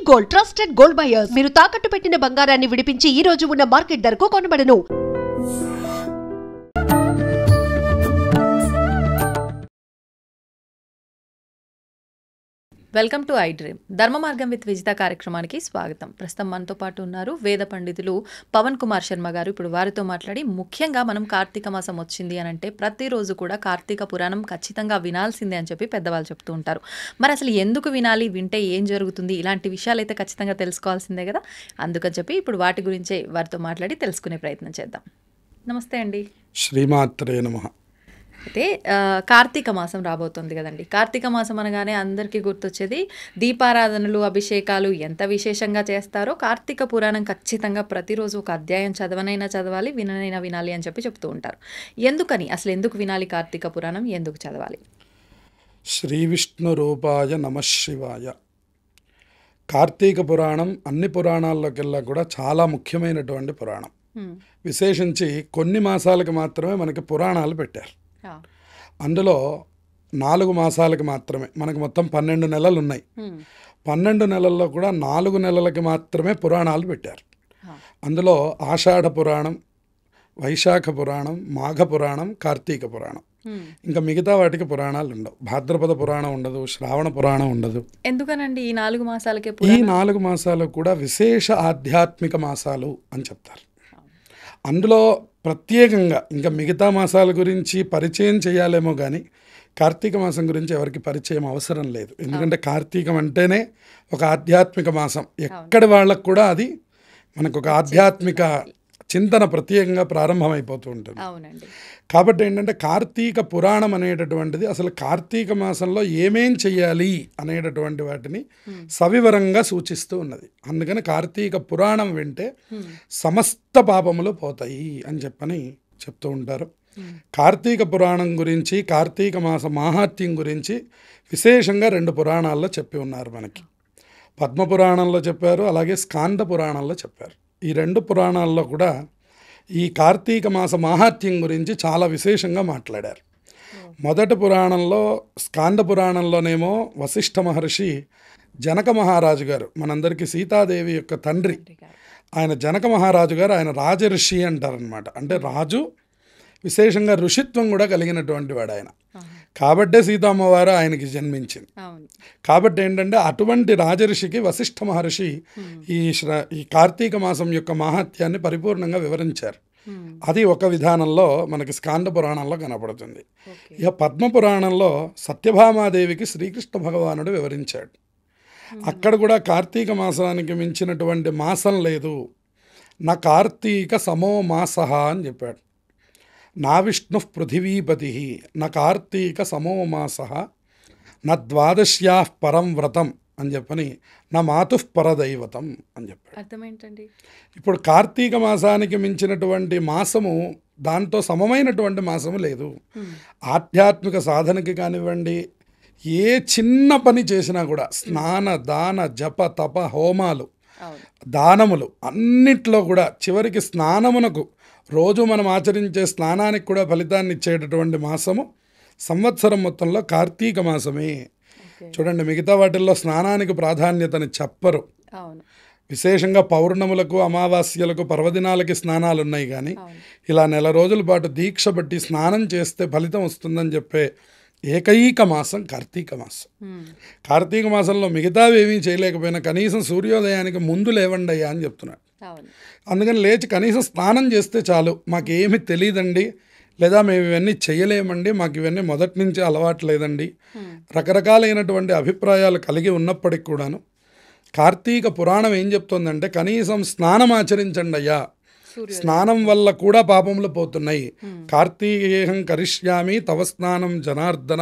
Gold, trusted gold buyers. మీరు తాకట్టు పెట్టిన బంగారాన్ని విడిపించి ఈ రోజు ఉన్న మార్కెట్ ధరకు కొనబడను. Welcome to iDream. Dharma Margam with Vijitha కార్యక్రమానికి స్వాగతం. ప్రస్తుతం మనతో పాటు ఉన్నారు వేద పండితులు పవన్ కుమార్ శర్మ గారు. ఇప్పుడు వారితో మాట్లాడి ముఖ్యంగా మనం కార్తీక మాసం వచ్చింది అని అంటే ప్రతిరోజు కూడా కార్తీక పురాణం ఖచ్చితంగా వినాల్సిందే అని చెప్పి పెద్దవాళ్ళు చెప్తూ ఉంటారు. మరి అసలు ఎందుకు వినాలి, వింటే ఏం జరుగుతుంది, ఇలాంటి విషయాలు అయితే ఖచ్చితంగా తెలుసుకోవాల్సిందే కదా. అందుకని చెప్పి ఇప్పుడు వాటి గురించే వారితో మాట్లాడి తెలుసుకునే ప్రయత్నం చేద్దాం. నమస్తే అండి. శ్రీమాత్రే నమః. అయితే కార్తీక మాసం రాబోతుంది కదండి. కార్తీక మాసం అనగానే అందరికీ గుర్తొచ్చేది దీపారాధనలు, అభిషేకాలు ఎంత విశేషంగా చేస్తారో కార్తీక పురాణం ఖచ్చితంగా ప్రతిరోజు ఒక అధ్యాయం చదవనైనా చదవాలి, విననైనా వినాలి అని చెప్పి చెప్తూ ఉంటారు. ఎందుకని, అసలు ఎందుకు వినాలి కార్తీక పురాణం, ఎందుకు చదవాలి? శ్రీ విష్ణు రూపాయ నమః శివాయ. కార్తీక పురాణం అన్ని పురాణాల్లోకెల్లా కూడా చాలా ముఖ్యమైనటువంటి పురాణం. విశేషించి కొన్ని మాసాలకు మాత్రమే మనకి పురాణాలు పెట్టారు. అందులో 4 మాసాలకు మాత్రమే, మనకు మొత్తం 12 నెలలు ఉన్నాయి. 12 నెలల్లో కూడా 4 నెలలకి మాత్రమే పురాణాలు పెట్టారు. అందులో ఆషాఢ పురాణం, వైశాఖ పురాణం, మాఘ పురాణం, కార్తీక పురాణం. ఇంకా మిగతా వాటికి పురాణాలు ఉండవు. భాద్రపద పురాణం ఉండదు, శ్రావణ పురాణం ఉండదు. ఎందుకనండి ఈ 4 మాసాలకే? ఈ 4 మాసాలు కూడా విశేష ఆధ్యాత్మిక మాసాలు అని చెప్తారు. అందులో ప్రత్యేకంగా ఇంకా మిగతా మాసాల గురించి పరిచయం చేయాలేమో కానీ కార్తీక మాసం గురించి ఎవరికి పరిచయం అవసరం లేదు. ఎందుకంటే కార్తీకం అంటేనే ఒక ఆధ్యాత్మిక మాసం. ఎక్కడి వాళ్ళకు కూడా అది మనకు ఒక ఆధ్యాత్మిక చింతన ప్రత్యేకంగా ప్రారంభమైపోతూ ఉంటుంది. కాబట్టి ఏంటంటే కార్తీక పురాణం అనేటటువంటిది అసలు కార్తీక మాసంలో ఏమేం చెయ్యాలి అనేటటువంటి వాటిని సవివరంగా సూచిస్తూ ఉన్నది. అందుకని కార్తీక పురాణం వింటే సమస్త పాపములు పోతాయి అని చెప్పని చెప్తూ ఉంటారు. కార్తీక పురాణం గురించి, కార్తీక మాస మాహాత్మ్యం గురించి విశేషంగా 2 పురాణాల్లో చెప్పి ఉన్నారు మనకి. పద్మపురాణంలో చెప్పారు, అలాగే స్కాంద పురాణంలో చెప్పారు. ఈ 2 పురాణాల్లో కూడా ఈ కార్తీక మాస మాహాత్మ్యం గురించి చాలా విశేషంగా మాట్లాడారు. మొదటి పురాణంలో, స్కాంద పురాణంలోనేమో వశిష్ఠ మహర్షి జనక మహారాజు గారు, మనందరికీ సీతాదేవి యొక్క తండ్రి, ఆయన జనక మహారాజు గారు, ఆయన రాజఋషి అంటారనమాట. అంటే రాజు, విశేషంగా ఋషిత్వం కూడా కలిగినటువంటి వాడు ఆయన. కాబట్టే సీతమ్మవారు ఆయనకి జన్మించింది. కాబట్టి ఏంటంటే అటువంటి రాజఋషికి వశిష్ఠ మహర్షి ఈ కార్తీక మాసం యొక్క మహాత్యాన్ని పరిపూర్ణంగా వివరించారు. అది ఒక విధానంలో మనకి స్కాంద పురాణంలో కనపడుతుంది. ఇక పద్మ పురాణంలో సత్యభామాదేవికి శ్రీకృష్ణ భగవానుడు వివరించాడు. అక్కడ కూడా కార్తీక మాసానికి మించినటువంటి మాసం లేదు, నా కార్తీక సమో మాసః అని చెప్పాడు. నా విష్ణు పృథివీపతి నా కార్తీక సమో మాసః నా ద్వాదశ్యాః పరం వ్రతం అని చెప్పని నా మాతుః పరదైవతం అని చెప్పాడు. అర్థమేంటండి? ఇప్పుడు కార్తీక మాసానికి మించినటువంటి మాసము, దాంతో సమమైనటువంటి మాసము లేదు. ఆధ్యాత్మిక సాధనకి కానివ్వండి, ఏ చిన్న పని చేసినా కూడా స్నాన, దాన, జప, తప, హోమాలు, దానములు అన్నిట్లో కూడా చివరికి స్నానమునకు, రోజు మనం ఆచరించే స్నానానికి కూడా ఫలితాన్ని ఇచ్చేటటువంటి మాసము సంవత్సరం మొత్తంలో కార్తీక మాసమే. చూడండి, మిగతా వాటిల్లో స్నానానికి ప్రాధాన్యతని చెప్పరు. విశేషంగా పౌర్ణములకు, అమావాస్యలకు, పర్వదినాలకి స్నానాలు ఉన్నాయి. కానీ ఇలా నెల రోజుల పాటు దీక్ష బట్టి స్నానం చేస్తే ఫలితం వస్తుందని చెప్పే ఏకైక మాసం కార్తీక మాసం. కార్తీక మాసంలో మిగతావి ఏమీ చేయలేకపోయినా కనీసం సూర్యోదయానికి ముందు లేవండి అయ్యా అని చెప్తున్నాడు. అందుకని లేచి కనీసం స్నానం చేస్తే చాలు, మాకేమీ తెలియదండి, లేదా మేము ఇవన్నీ చేయలేమండి, మాకు ఇవన్నీ మొదటి నుంచి అలవాటు లేదండి, రకరకాలైనటువంటి అభిప్రాయాలు కలిగి ఉన్నప్పటికి కూడాను కార్తీక పురాణం ఏం చెప్తుందంటే కనీసం స్నానం ఆచరించండి అయ్యా, స్నానం వల్ల కూడా పాపములు పోతున్నాయి. కార్తీకేహం కరిష్యామి తవ స్నానం జనార్దన.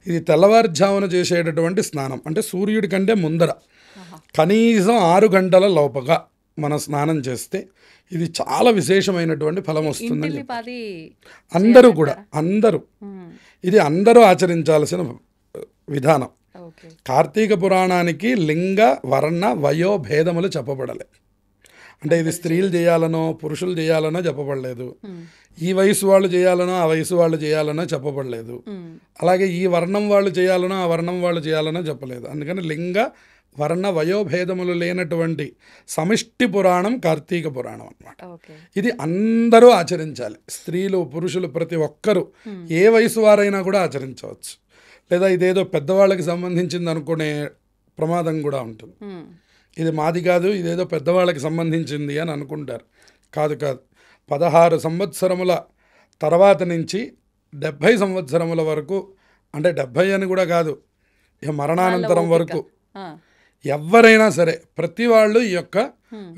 ఇది తెల్లవారుజామున చేసేటటువంటి స్నానం, అంటే సూర్యుడి కంటే ముందర కనీసం 6 గంటల లోపగా మనం స్నానం చేస్తే ఇది చాలా విశేషమైనటువంటి ఫలం వస్తుందని అందరూ కూడా ఇది అందరూ ఆచరించాల్సిన విధానం. కార్తీక పురాణానికి లింగ, వర్ణ, వయో భేదములు చెప్పబడలే. అంటే ఇది స్త్రీలు చేయాలనో పురుషులు చేయాలనో చెప్పబడలేదు. ఈ వయసు వాళ్ళు చేయాలనో ఆ వయసు వాళ్ళు చేయాలనో చెప్పబడలేదు. అలాగే ఈ వర్ణం వాళ్ళు చేయాలనో ఆ వర్ణం వాళ్ళు చేయాలనో చెప్పలేదు. అందుకని లింగ, వర్ణ వయోభేదములు లేనటువంటి సమిష్టి పురాణం కార్తీక పురాణం అన్నమాట. ఓకే. ఇది అందరూ ఆచరించాలి. స్త్రీలు పురుషులు ప్రతి ఒక్కరూ ఏ వయసు వారైనా కూడా ఆచరించవచ్చు. లేదా ఇదేదో పెద్దవాళ్ళకి సంబంధించింది అనుకునే ప్రమాదం కూడా ఉంటుంది. ఇది మాది కాదు, ఇదేదో పెద్దవాళ్ళకి సంబంధించింది అని అనుకుంటారు. కాదు కాదు, 16 సంవత్సరముల తర్వాత నుంచి 70 సంవత్సరముల వరకు, అంటే 70 అని కూడా కాదు, ఇక మరణానంతరం వరకు ఎవరైనా సరే ప్రతి వాళ్ళు ఈ యొక్క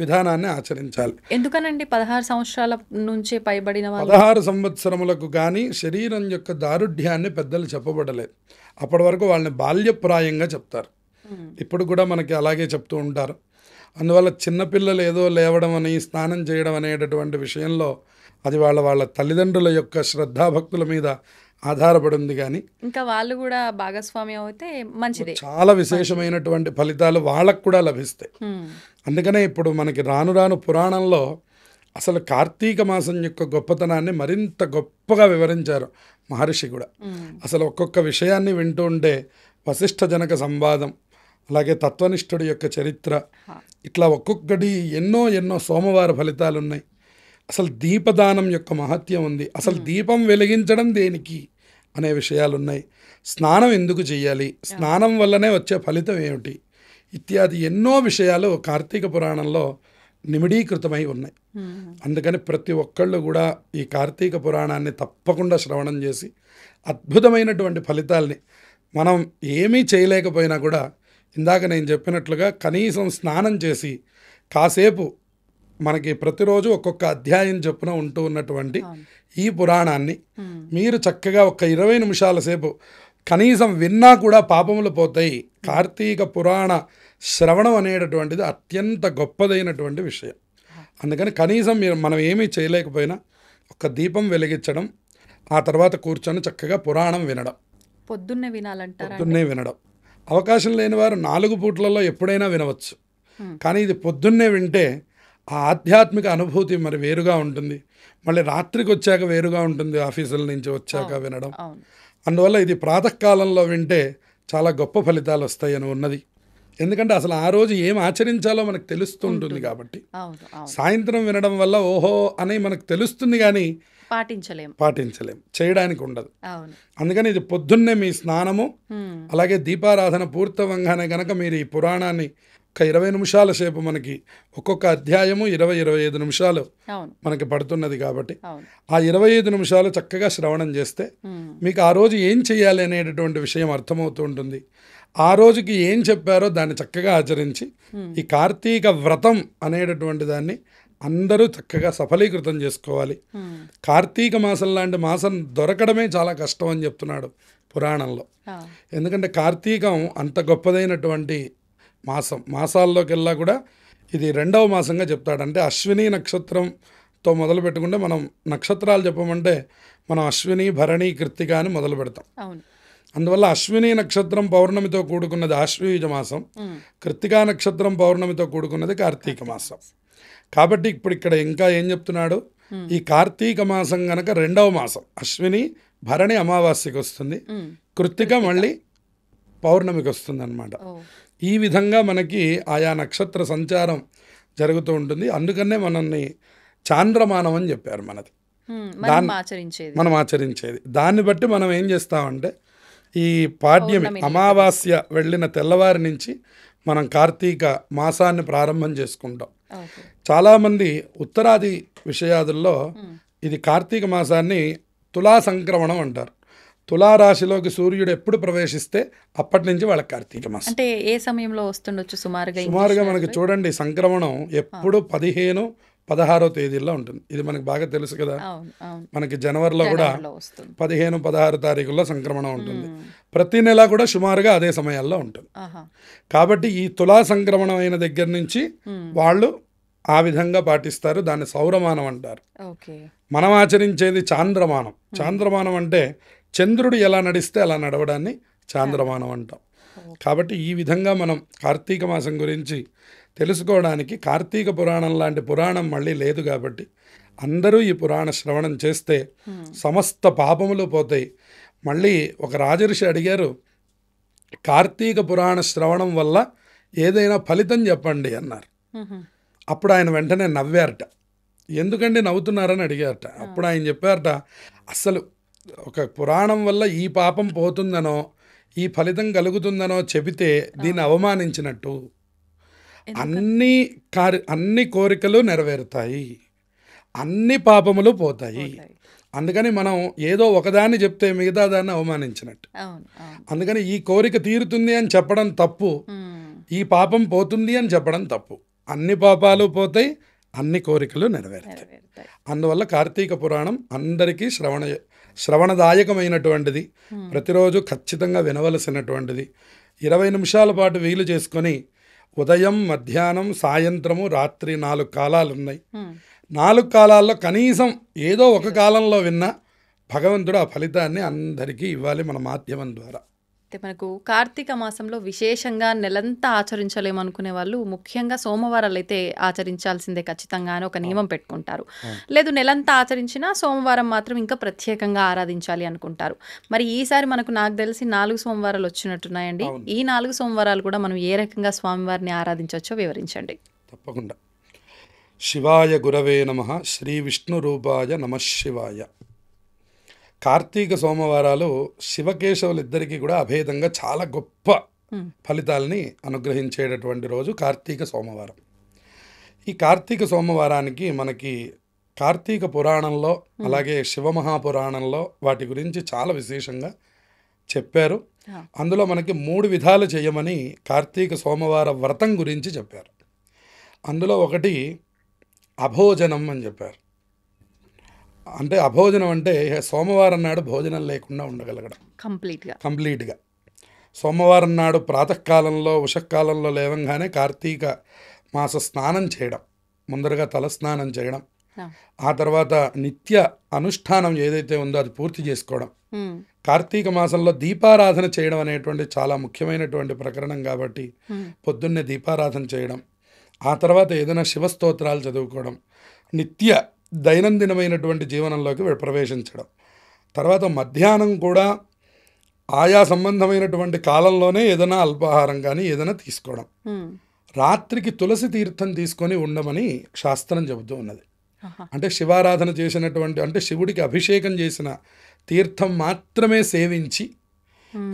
విధానాన్ని ఆచరించాలి. ఎందుకనండి 16 సంవత్సరాల నుంచే పైబడిన వాళ్ళు? 16 సంవత్సరములకు కానీ శరీరం యొక్క దారుఢ్యాన్ని పెద్దలు చెప్పబడలేదు. అప్పటి వరకు వాళ్ళని బాల్యప్రాయంగా చెప్తారు. ఇప్పుడు కూడా మనకి అలాగే చెప్తూ ఉంటారు. అందువల్ల చిన్నపిల్లలు ఏదో లేవడం అని, స్నానం చేయడం అనేటటువంటి విషయంలో అది వాళ్ళ తల్లిదండ్రుల యొక్క శ్రద్ధాభక్తుల మీద ఆధారపడి ఉంది. కానీ ఇంకా వాళ్ళు కూడా భాగస్వామ్యం అయితే మంచిదే, చాలా విశేషమైనటువంటి ఫలితాలు వాళ్ళకు కూడా లభిస్తాయి. అందుకనే ఇప్పుడు మనకి రాను రాను పురాణంలో అసలు కార్తీక మాసం యొక్క గొప్పతనాన్ని మరింత గొప్పగా వివరించారు మహర్షి కూడా. అసలు ఒక్కొక్క విషయాన్ని వింటూ ఉంటే వశిష్ఠ జనక సంవాదం, అలాగే తత్వనిష్ఠుడి యొక్క చరిత్ర, ఇట్లా ఒక్కొక్కటి ఎన్నో సోమవార ఫలితాలు ఉన్నాయి. అసలు దీపదానం యొక్క మహత్యం ఉంది. అసలు దీపం వెలిగించడం దేనికి అనే విషయాలు ఉన్నాయి. స్నానం ఎందుకు చేయాలి, స్నానం వల్లనే వచ్చే ఫలితం ఏమిటి, ఇత్యాది ఎన్నో విషయాలు కార్తీక పురాణంలో నిమిడీకృతమై ఉన్నాయి. అందుకని ప్రతి ఒక్కళ్ళు కూడా ఈ కార్తీక పురాణాన్ని తప్పకుండా శ్రవణం చేసి అద్భుతమైనటువంటి ఫలితాల్ని, మనం ఏమీ చేయలేకపోయినా కూడా ఇందాక నేను చెప్పినట్లుగా కనీసం స్నానం చేసి కాసేపు మనకి ప్రతిరోజు ఒక్కొక్క అధ్యాయం చొప్పున ఉంటూ ఉన్నటువంటి ఈ పురాణాన్ని మీరు చక్కగా ఒక 20 నిమిషాల సేపు కనీసం విన్నా కూడా పాపములు పోతాయి. కార్తీక పురాణ శ్రవణం అనేటటువంటిది అత్యంత గొప్పదైనటువంటి విషయం. అందుకని కనీసం మనం ఏమీ చేయలేకపోయినా ఒక దీపం వెలిగించడం, ఆ తర్వాత కూర్చొని చక్కగా పురాణం వినడం. పొద్దున్నే వినాలంటారా? పొద్దున్నే వినడం. అవకాశం లేని వారు 4 పూట్లలో ఎప్పుడైనా వినవచ్చు. కానీ ఇది పొద్దున్నే వింటే ఆ ఆధ్యాత్మిక అనుభూతి మరి వేరుగా ఉంటుంది. మళ్ళీ రాత్రికి వచ్చాక వేరుగా ఉంటుంది, ఆఫీసుల నుంచి వచ్చాక వినడం. అందువల్ల ఇది ప్రాతకాలంలో వింటే చాలా గొప్ప ఫలితాలు వస్తాయని ఉన్నది. ఎందుకంటే అసలు ఆ రోజు ఏం ఆచరించాలో మనకు తెలుస్తుంటుంది కాబట్టి. సాయంత్రం వినడం వల్ల ఓహో అని మనకు తెలుస్తుంది, కానీ పాటించలేం, చేయడానికి ఉండదు. అందుకని ఇది పొద్దున్నే మీ స్నానము అలాగే దీపారాధన పూర్తవంగానే గనక మీరు ఈ పురాణాన్ని ఒక 20 నిమిషాల సేపు, మనకి ఒక్కొక్క అధ్యాయము 20-25 నిమిషాలు మనకి పడుతున్నది కాబట్టి ఆ 25 నిమిషాలు చక్కగా శ్రవణం చేస్తే మీకు ఆ రోజు ఏం చేయాలి అనేటటువంటి విషయం అర్థమవుతూ ఉంటుంది. ఆ రోజుకి ఏం చెప్పారో దాన్ని చక్కగా ఆచరించి ఈ కార్తీక వ్రతం అనేటటువంటి దాన్ని అందరూ చక్కగా సఫలీకృతం చేసుకోవాలి. కార్తీక మాసం లాంటి మాసం దొరకడమే చాలా కష్టం అని చెప్తున్నాడు పురాణంలో. ఎందుకంటే కార్తీకం అంత గొప్పదైనటువంటి మాసం. మాసాల్లోకెల్లా కూడా ఇది 2వ మాసంగా చెప్తాడు. అంటే అశ్విని నక్షత్రంతో మొదలు పెట్టుకుంటే, మనం నక్షత్రాలు చెప్పమంటే మనం అశ్విని, భరణి, కృత్తిక అని మొదలు పెడతాం. అందువల్ల అశ్విని నక్షత్రం పౌర్ణమితో కూడుకున్నది ఆశ్వయుజ మాసం, కృత్తికా నక్షత్రం పౌర్ణమితో కూడుకున్నది కార్తీక మాసం. కాబట్టి ఇప్పుడు ఇక్కడ ఇంకా ఏం చెప్తున్నాడు, ఈ కార్తీక మాసం గనక 2వ మాసం, అశ్విని భరణి అమావాస్యకి వస్తుంది, కృత్తిక మళ్ళీ పౌర్ణమికి వస్తుంది అన్నమాట. ఈ విధంగా మనకి ఆయా నక్షత్ర సంచారం జరుగుతూ ఉంటుంది. అందుకనే మనల్ని చాంద్రమానం అని చెప్పారు. మనది మనం ఆచరించేది. దాన్ని బట్టి మనం ఏం చేస్తామంటే ఈ పాడ్యమి అమావాస్య వెళ్ళిన తెల్లవారి నుంచి మనం కార్తీక మాసాన్ని ప్రారంభం చేసుకుంటాం. చాలామంది ఉత్తరాది విషయాదుల్లో ఇది కార్తీక మాసాన్ని తులా సంక్రమణం అంటారు. తులారాశిలోకి సూర్యుడు ఎప్పుడు ప్రవేశిస్తే అప్పటి నుంచి వాళ్ళకి కార్తీక మాసం. అంటే ఏ సమయంలో వస్తుండొచ్చు సుమారుగా మనకి చూడండి, సంక్రమణం ఎప్పుడు 15-16 తేదీల్లో ఉంటుంది. ఇది మనకి బాగా తెలుసు కదా. మనకి జనవరిలో కూడా 15-16 తారీఖుల్లో సంక్రమణం ఉంటుంది. ప్రతి నెల కూడా సుమారుగా అదే సమయాల్లో ఉంటుంది. కాబట్టి ఈ తులా సంక్రమణం అయిన దగ్గర నుంచి వాళ్ళు ఆ విధంగా పాటిస్తారు. దాన్ని సౌరమానం అంటారు. మనం ఆచరించేది చాంద్రమానం. చాంద్రమానం అంటే చంద్రుడు ఎలా నడిస్తే అలా నడవడాన్ని చాంద్రమానం అంటాం. కాబట్టి ఈ విధంగా మనం కార్తీక మాసం గురించి తెలుసుకోవడానికి కార్తీక పురాణం లాంటి పురాణం మళ్ళీ లేదు కాబట్టి అందరూ ఈ పురాణ శ్రవణం చేస్తే సమస్త పాపములు పోతాయి. మళ్ళీ ఒక రాజర్షి అడిగారు, కార్తీక పురాణ శ్రవణం వల్ల ఏదైనా ఫలితం చెప్పండి అన్నారు. అప్పుడు ఆయన వెంటనే నవ్వారట. ఎందుకండి నవ్వుతున్నారని అడిగారట. అప్పుడు ఆయన చెప్పారట, అసలు ఒక పురాణం వల్ల ఈ పాపం పోతుందనో ఈ ఫలితం కలుగుతుందనో చెబితే దీన్ని అవమానించినట్టు. అన్ని కోరికలు నెరవేరుతాయి, అన్ని పాపములు పోతాయి. అందుకని మనం ఏదో ఒకదాన్ని చెప్తే మిగతా దాన్ని అవమానించినట్టు. అందుకని ఈ కోరిక తీరుతుంది అని చెప్పడం తప్పు, ఈ పాపం పోతుంది అని చెప్పడం తప్పు. అన్ని పాపాలు పోతాయి, అన్ని కోరికలు నెరవేరుతాయి. అందువల్ల కార్తీక పురాణం అందరికీ శ్రవణదాయకమైనటువంటిది. ప్రతిరోజు ఖచ్చితంగా వినవలసినటువంటిది. 20 నిమిషాల పాటు వీలు చేసుకొని ఉదయం, మధ్యాహ్నం, సాయంత్రము, రాత్రి 4 కాలాలు ఉన్నాయి. 4 కాలాల్లో కనీసం ఏదో ఒక కాలంలో విన్నా భగవంతుడు ఆ ఫలితాన్ని అందరికీ ఇవ్వాలి మన మాధ్యమం ద్వారా. అయితే మనకు కార్తీక మాసంలో విశేషంగా నెలంతా ఆచరించలేమనుకునే వాళ్ళు ముఖ్యంగా సోమవారాలు అయితే ఆచరించాల్సిందే ఖచ్చితంగా అని ఒక నియమం పెట్టుకుంటారు. లేదు నెలంతా ఆచరించినా సోమవారం మాత్రం ఇంకా ప్రత్యేకంగా ఆరాధించాలి అనుకుంటారు. మరి ఈసారి నాకు తెలిసి 4 సోమవారాలు వచ్చినట్టున్నాయండి. ఈ 4 సోమవారాలు కూడా మనం ఏ రకంగా స్వామివారిని ఆరాధించవచ్చో వివరించండి. తప్పకుండా. శివాయ గురవే నమః, శ్రీ విష్ణు రూపాయ నమః శివాయ. కార్తీక సోమవారాలు శివకేశవులిద్దరికీ కూడా అభేదంగా చాలా గొప్ప ఫలితాలని అనుగ్రహించేటటువంటి రోజు కార్తీక సోమవారం. ఈ కార్తీక సోమవారానికి మనకి కార్తీక పురాణంలో అలాగే శివమహాపురాణంలో వాటి గురించి చాలా విశేషంగా చెప్పారు. అందులో మనకి 3 విధాలు చేయమని కార్తీక సోమవార వ్రతం గురించి చెప్పారు. అందులో ఒకటి అభోజనం అని చెప్పారు. అంటే అభోజనం అంటే సోమవారం నాడు భోజనం లేకుండా ఉండగలగడం కంప్లీట్గా. సోమవారం నాడు ప్రాతకాలంలో ఉషకాలంలో లేవంగానే కార్తీక మాస స్నానం చేయడం, ముందరగా తల స్నానం చేయడం, ఆ తర్వాత నిత్య అనుష్ఠానం ఏదైతే ఉందో అది పూర్తి చేసుకోవడం. కార్తీక మాసంలో దీపారాధన చేయడం అనేటువంటి చాలా ముఖ్యమైనటువంటి ప్రకరణం కాబట్టి పొద్దున్నే దీపారాధన చేయడం, ఆ తర్వాత ఏదైనా శివస్తోత్రాలు చదువుకోవడం, నిత్య దైనందినమైనటువంటి జీవనంలోకి ప్రవేశించడం. తర్వాత మధ్యాహ్నం కూడా ఆయా సంబంధమైనటువంటి కాలంలోనే ఏదైనా అల్పాహారం కానీ ఏదైనా తీసుకోవడం. రాత్రికి తులసి తీర్థం తీసుకొని ఉండమని శాస్త్రం చెబుతూ ఉన్నది. అంటే శివారాధన చేసినటువంటి, అంటే శివుడికి అభిషేకం చేసిన తీర్థం మాత్రమే సేవించి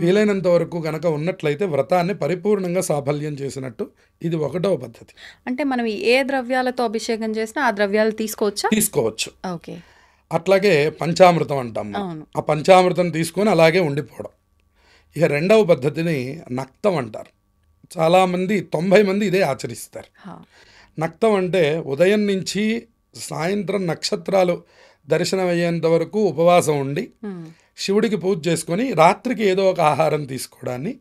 వీలైనంత వరకు గనక ఉన్నట్లయితే వ్రతాన్ని పరిపూర్ణంగా సాఫల్యం చేసినట్టు. ఇది 1వ పద్ధతి. అంటే మనం ఏ ద్రవ్యాలతో అభిషేకం చేసినా ఆ ద్రవ్యాలు తీసుకోవచ్చు. ఓకే. అట్లాగే పంచామృతం అంటాం. ఆ పంచామృతం తీసుకొని అలాగే ఉండిపోవడం. ఇక 2వ పద్ధతిని నక్తం అంటారు. చాలామంది 90 మంది ఇదే ఆచరిస్తారు. నక్తం అంటే ఉదయం నుంచి సాయంత్రం నక్షత్రాలు దర్శనం అయ్యేంత వరకు ఉపవాసం ఉండి శివుడికి పూజ చేసుకొని రాత్రికి ఏదో ఒక ఆహారం తీసుకోవడాన్ని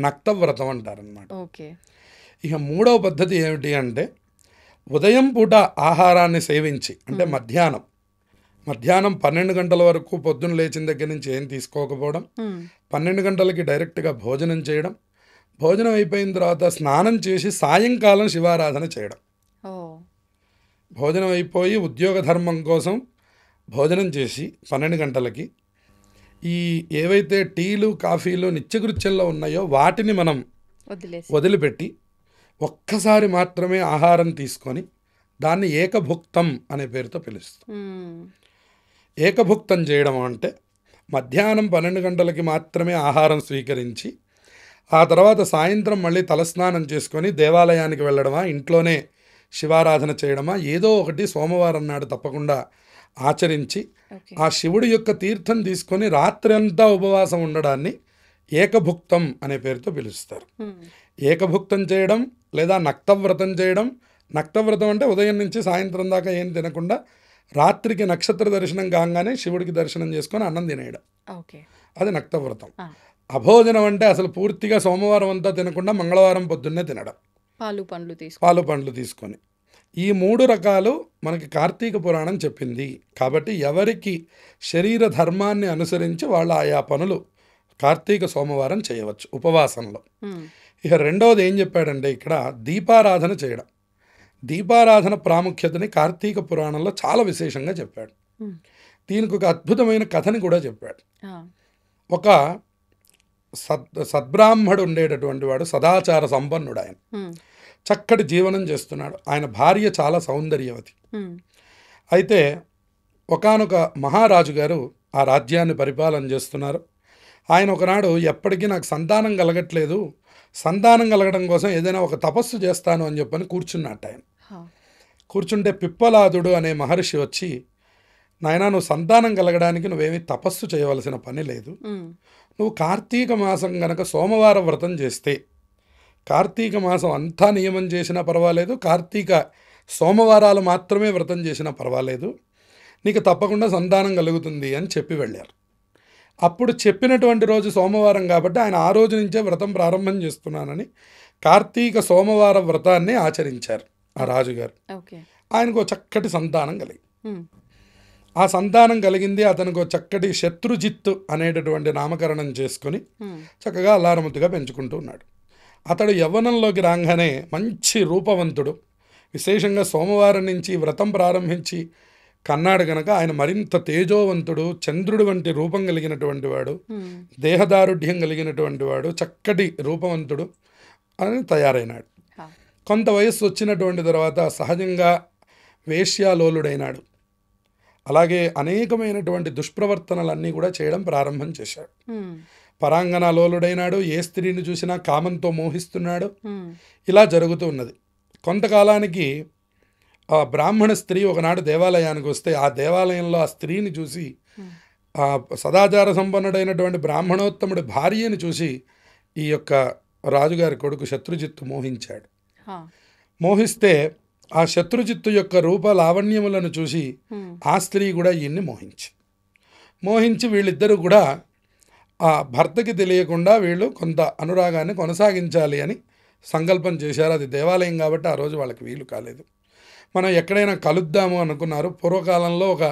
నక్తవ్రతం అంటారనమాట. ఇక 3వ పద్ధతి ఏమిటి అంటే ఉదయం పూట ఆహారాన్ని సేవించి, అంటే మధ్యాహ్నం 12 గంటల వరకు పొద్దున్న లేచిన దగ్గర నుంచి ఏం తీసుకోకపోవడం, 12 గంటలకి డైరెక్ట్గా భోజనం చేయడం, భోజనం అయిపోయిన తర్వాత స్నానం చేసి సాయంకాలం శివారాధన చేయడం. భోజనం అయిపోయి ఉద్యోగ ధర్మం కోసం భోజనం చేసి 12 గంటలకి ఈ ఏవైతే టీలు కాఫీలు నిత్యకృత్యంలో ఉన్నాయో వాటిని మనం వదిలిపెట్టి ఒక్కసారి మాత్రమే ఆహారం తీసుకొని దాన్ని ఏకభుక్తం అనే పేరుతో పిలుస్తాం. ఏకభుక్తం చేయడం అంటే మధ్యాహ్నం 12 గంటలకి మాత్రమే ఆహారం స్వీకరించి ఆ తర్వాత సాయంత్రం మళ్ళీ తలస్నానం చేసుకొని దేవాలయానికి వెళ్ళడమా, ఇంట్లోనే శివారాధన చేయడమా, ఏదో ఒకటి సోమవారం నాడు తప్పకుండా ఆచరించి ఆ శివుడి యొక్క తీర్థం తీసుకొని రాత్రి అంతా ఉపవాసం ఉండడాన్ని ఏకభుక్తం అనే పేరుతో పిలుస్తారు. ఏకభుక్తం చేయడం లేదా నక్తవ్రతం చేయడం. నక్తవ్రతం అంటే ఉదయం నుంచి సాయంత్రం దాకా ఏం తినకుండా రాత్రికి నక్షత్ర దర్శనం కాగానే శివుడికి దర్శనం చేసుకొని అన్నం తినేయడం, అది నక్తవ్రతం. అభోజనం అంటే అసలు పూర్తిగా సోమవారం అంతా తినకుండా మంగళవారం పొద్దున్నే తినడం, పాలు పండ్లు తీసుకొని. ఈ 3 రకాలు మనకి కార్తీక పురాణం చెప్పింది. కాబట్టి ఎవరికి శరీర ధర్మాన్ని అనుసరించి వాళ్ళు ఆయా పనులు కార్తీక సోమవారం చేయవచ్చు ఉపవాసంలో. ఇక 2వది ఏం చెప్పాడంటే ఇక్కడ దీపారాధన చేయడం. దీపారాధన ప్రాముఖ్యతని కార్తీక పురాణంలో చాలా విశేషంగా చెప్పాడు. దీనికి ఒక అద్భుతమైన కథని కూడా చెప్పాడు. ఒక సద్బ్రాహ్మడు ఉండేటటువంటి వాడు, సదాచార సంపన్నుడు ఆయన. చక్కటి జీవనం చేస్తున్నాడు. ఆయన భార్య చాలా సౌందర్యవతి. అయితే ఒకానొక మహారాజు గారు ఆ రాజ్యాన్ని పరిపాలన చేస్తున్నారు. ఆయన ఒకనాడు ఎప్పటికీ నాకు సంతానం కలగట్లేదు, సంతానం కలగడం కోసం ఏదైనా ఒక తపస్సు చేస్తాను అని చెప్పని కూర్చున్నట్టు ఆయన. కూర్చుంటే పిప్పలాదుడు అనే మహర్షి వచ్చి, నాయనా నువ్వు సంతానం కలగడానికి నువ్వేమీ తపస్సు చేయవలసిన పని లేదు, నువ్వు కార్తీక మాసం గనక సోమవార వ్రతం చేస్తే, కార్తీక మాసం అంతా నియమం చేసినా పర్వాలేదు, కార్తీక సోమవారాలు మాత్రమే వ్రతం చేసినా పర్వాలేదు, నీకు తప్పకుండా సంతానం కలుగుతుంది అని చెప్పి వెళ్ళారు. అప్పుడు చెప్పినటువంటి రోజు సోమవారం కాబట్టి ఆయన ఆ రోజు నుంచే వ్రతం ప్రారంభం చేస్తున్నానని కార్తీక సోమవార వ్రతాన్ని ఆచరించారు ఆ రాజుగారు. ఆయనకు చక్కటి సంతానం కలిగి, ఆ సంతానం కలిగింది. అతనికి చక్కటి శత్రుజిత్తు అనేటటువంటి నామకరణం చేసుకుని చక్కగా అల్లారముద్దుగా పెంచుకుంటూ ఉన్నాడు. అతడు యవ్వనంలోకి రాగానే మంచి రూపవంతుడు, విశేషంగా సోమవారం నుంచి వ్రతం ప్రారంభించి కన్నాడు గనక ఆయన మరింత తేజోవంతుడు, చంద్రుడు వంటి రూపం కలిగినటువంటి వాడు, దేహదారుఢ్యం కలిగినటువంటి వాడు, చక్కటి రూపవంతుడు అని తయారైనాడు. కొంత వయస్సు వచ్చినటువంటి తర్వాత సహజంగా వేశ్యాలోలుడైనాడు. అలాగే అనేకమైనటువంటి దుష్ప్రవర్తనలన్నీ కూడా చేయడం ప్రారంభం చేశాడు. పరాంగణలోలుడైనాడు, ఏ స్త్రీని చూసినా కామంతో మోహిస్తున్నాడు. ఇలా జరుగుతూ ఉన్నది. కొంతకాలానికి ఆ బ్రాహ్మణ స్త్రీ ఒకనాడు దేవాలయానికి వస్తే, ఆ దేవాలయంలో ఆ స్త్రీని చూసి, ఆ సదాచార సంపన్నుడైనటువంటి బ్రాహ్మణోత్తముడి భార్యని చూసి ఈ యొక్క రాజుగారి కొడుకు శత్రుజిత్తు మోహించాడు. మోహిస్తే ఆ శత్రుజిత్తు యొక్క రూప లావణ్యములను చూసి ఆ స్త్రీ కూడా ఈయన్ని మోహించి వీళ్ళిద్దరూ కూడా ఆ భర్తకి తెలియకుండా వీళ్ళు కొంత అనురాగాన్ని కొనసాగించాలి అని సంకల్పం చేశారు. అది దేవాలయం కాబట్టి ఆ రోజు వాళ్ళకి వీలు కాలేదు. మనం ఎక్కడైనా కలుద్దాము అనుకున్నారు. పూర్వకాలంలో ఒక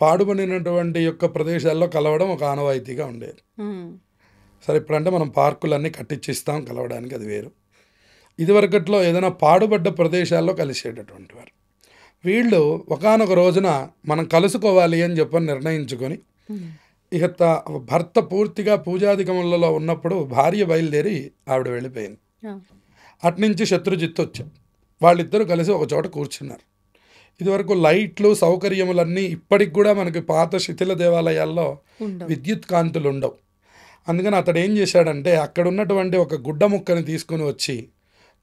పాడుబడినటువంటి యొక్క ప్రదేశాల్లో కలవడం ఒక ఆనవాయితీగా ఉండేది. సరే, ఇప్పుడంటే మనం పార్కులన్నీ కట్టించిస్తాం కలవడానికి, అది వేరు. ఇదివరకట్లో ఏదైనా పాడుబడ్డ ప్రదేశాల్లో కలిసేటటువంటి వారు. వీళ్ళు ఒకానొక రోజున మనం కలుసుకోవాలి అని చెప్పని నిర్ణయించుకొని, ఇక భర్త పూర్తిగా పూజాధికములలో ఉన్నప్పుడు భార్య బయలుదేరి ఆవిడ వెళ్ళిపోయింది. అట్నుంచి శత్రుజిత్తు వచ్చాడు. వాళ్ళిద్దరూ కలిసి ఒక చోట కూర్చున్నారు. ఇదివరకు లైట్లు సౌకర్యములన్నీ ఇప్పటికి కూడా మనకి పాత శిథిల దేవాలయాల్లో విద్యుత్ కాంతులు ఉండవు. అందుకని అతడు ఏం చేశాడంటే, అక్కడ ఉన్నటువంటి ఒక గుడ్డ ముక్కని తీసుకుని వచ్చి